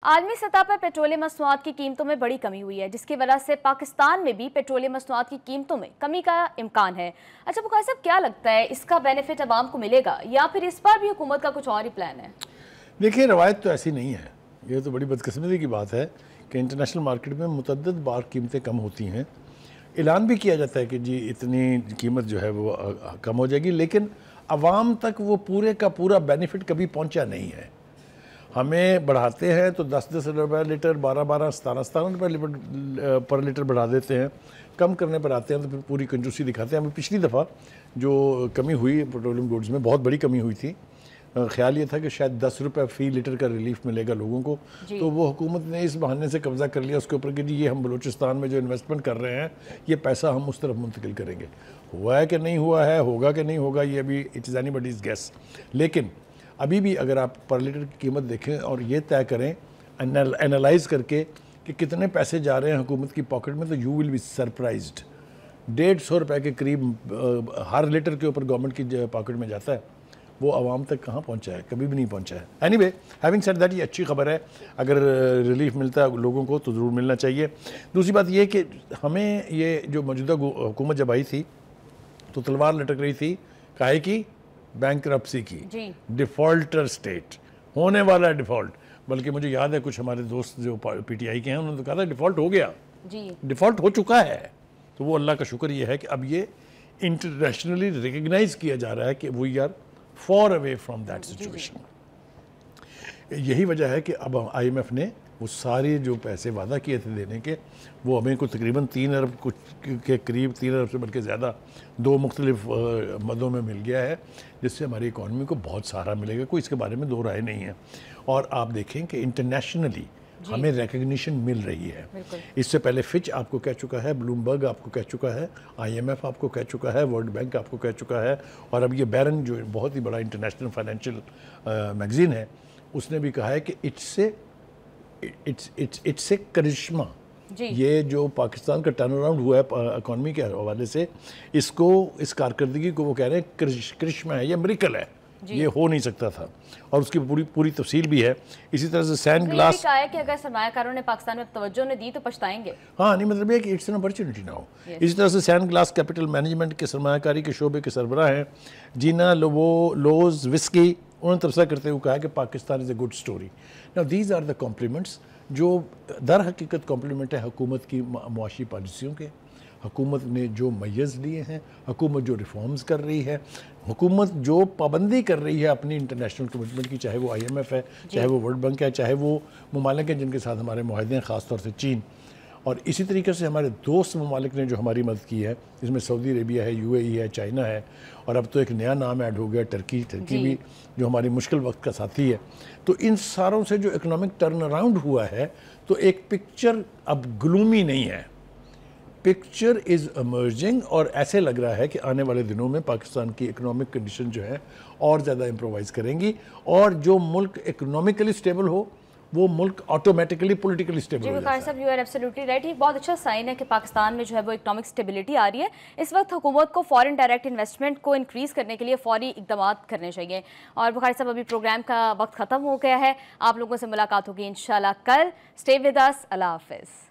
عالمی سطح پر پیٹرولیم مصنوعات کی قیمتوں میں بڑی کمی ہوئی ہے، جس کی وجہ سے پاکستان میں بھی پیٹرولیم مصنوعات کی قیمتوں میں کمی کا امکان ہے۔ اچھا بخاری صاحب، کیا لگتا ہے اس کا بینیفٹ عوام کو ملے گا یا پھر اس پر بھی حکومت کا کچھ اور ہی پلان ہے؟ دیکھیں، روایت تو ایسی نہیں ہے۔ یہ تو بڑی بدقسمتی کی بات ہے کہ انٹرنیشنل مارکیٹ میں متعدد بار قیمتیں کم ہوتی ہیں، اعلان بھی کیا جاتا ہے کہ جی اتنی قیمت جو ہے وہ کم ہو جائے گی، لیکن عوام تک وہ پورے کا پورا بینیفٹ کبھی پہنچا نہیں ہے۔ ہمیں بڑھاتے ہیں تو 10 روپے لیٹر، 17 روپے پر لیٹر بڑھا دیتے ہیں، کم کرنے پر آتے ہیں تو پھر پوری کنجوسی دکھاتے ہیں۔ ہمیں پچھلی دفعہ جو کمی ہوئی پیٹرولیم گوڈز میں، بہت بڑی کمی ہوئی تھی، خیال یہ تھا کہ شاید 10 روپے فی لیٹر کا ریلیف ملے گا لوگوں کو، تو وہ حکومت نے اس بہانے سے قبضہ کر لیا اس کے اوپر کہ جی یہ ہم بلوچستان میں جو انویسٹمنٹ کر رہے ہیں یہ پیسہ ہم اس طرف منتقل کریں گے۔ ہوا ہے کہ نہیں ہوا ہے، ہوگا کہ نہیں ہوگا، یہ ابھی it is anybody's guess. لیکن ابھی بھی اگر آپ پر لیٹر کی قیمت دیکھیں اور یہ طے کریں انالائز کر کے کہ کتنے پیسے جا رہے ہیں حکومت کی پاکٹ میں، تو یو ول بی سرپرائزڈ۔ 150 روپے کے قریب ہر لیٹر کے اوپر گورنمنٹ کی پاکٹ میں جاتا ہے، وہ عوام تک کہاں پہنچا ہے؟ کبھی بھی نہیں پہنچا ہے۔ Any way, having said that, یہ اچھی خبر ہے، اگر ریلیف ملتا ہے لوگوں کو تو ضرور ملنا چاہیے۔ دوسری بات یہ کہ ہمیں یہ جو موجودہ حکومت جب آئی تھی تو تلوار لٹک رہی تھی کاہے کی؟ بینکرپسی کی، ڈیفالٹر سٹیٹ، ہونے والا ڈیفالٹ۔ بلکہ مجھے یاد ہے کچھ ہمارے دوست جو پی ٹی آئی کے ہیں انہوں نے تو کہا تھا ڈیفالٹ ہو گیا، ڈیفالٹ ہو چکا ہے۔ تو وہ اللہ کا شکر یہ ہے کہ اب یہ انٹرنیشنلی ریکگنائز کیا جا رہا ہے کہ we are far away from that situation. یہی وجہ ہے کہ اب آئی ایم ایف نے وہ سارے جو پیسے وعدہ کیے تھے دینے کے، وہ ہمیں کو تقریباً 3 ارب کے قریب، 3 ارب سے بلکہ زیادہ، 2 مختلف مدوں میں مل گیا ہے، جس سے ہماری اکانومی کو بہت سہارا ملے گا، کوئی اس کے بارے میں دو رائے نہیں ہے۔ اور آپ دیکھیں کہ انٹرنیشنلی ہمیں ریکگنیشن مل رہی ہے۔ اس سے پہلے فچ آپ کو کہہ چکا ہے، بلومبرگ آپ کو کہہ چکا ہے، آئی ایم ایف آپ کو کہہ چکا ہے، ورلڈ بینک آپ کو کہہ چکا ہے، اور اب یہ بیرن جو بہت ہی بڑا انٹرنیشنل فائنینشیل میگزین ہے، اس نے بھی کہا ہے کہ اٹس اے کرشمہ۔ یہ جو پاکستان کا ٹرن اراؤنڈ ہوا ہے اکانومی کے حوالے سے، اس کو، اس کارکردگی کو وہ کہہ رہے ہیں کرشمہ ہے، یہ مریکل ہے، یہ ہو نہیں سکتا تھا، اور اس کی پوری تفصیل بھی ہے۔ اسی طرح سے سینڈ گلاس کہا ہے کہ اگر سرمایہ کاروں نے پاکستان میں توجہ نے دی تو پچھتائیں گے۔ ہاں، نہیں مطلب یہ کہ اٹس این اپرچونٹی ناؤ۔ اسی طرح سے سینڈ گلاس کیپٹل مینجمنٹ کے سرمایہ کاری کے شعبے کے سربراہ ہیں جینا لوز وسکی، انہوں نے تبصرہ کرتے ہوئے کہا کہ Pakistan is a good story. Now these are the compliments جو در حقیقت کمپلیمنٹ ہے حکومت کی معاشی پالیسیوں کے، حکومت نے جو میز لیے ہیں، حکومت جو ریفارمز کر رہی ہے، حکومت جو پابندی کر رہی ہے اپنی انٹرنیشنل کمٹمنٹ کی، چاہے وہ آئی ایم ایف ہے، چاہے وہ ورلڈ بینک ہے، چاہے وہ ممالک ہیں جن کے ساتھ ہمارے معاہدے ہیں، خاص طور سے چین۔ اور اسی طریقے سے ہمارے دوست ممالک نے جو ہماری مدد کی ہے، اس میں سعودی عربیہ ہے، یو اے ای ہے، چائنا ہے، اور اب تو ایک نیا نام ایڈ ہو گیا ٹرکی بھی، جو ہماری مشکل وقت کا ساتھی ہے۔ تو ان ساروں سے جو اکنامک ٹرن اراؤنڈ ہوا ہے، تو ایک پکچر اب گلومی نہیں ہے، پکچر از ایمرجنگ، اور ایسے لگ رہا ہے کہ آنے والے دنوں میں پاکستان کی اکنامک کنڈیشن جو ہے اور زیادہ امپرووائز کریں گی، اور جو ملک اکنامکلی سٹیبل ہو وہ ملک آٹومیٹکلی پولیٹیکلی سٹیبل ہو جاتا ہے۔ بخاری صاحب، یو آر ایبسلیوٹلی رائٹ۔ یہ بہت اچھا سائن ہے کہ پاکستان میں جو ہے وہ اکنامک سٹیبلٹی آ رہی ہے۔ اس وقت حکومت کو فورن ڈائریکٹ انویسٹمنٹ کو انکریز کرنے کے لیے فوری اقدامات کرنے چاہیے۔ اور بخاری صاحب، ابھی پروگرام کا وقت ختم ہو گیا ہے، آپ لوگوں سے ملاقات ہوگی انشاءاللہ کل۔ اسٹے ود اس، اللہ حافظ۔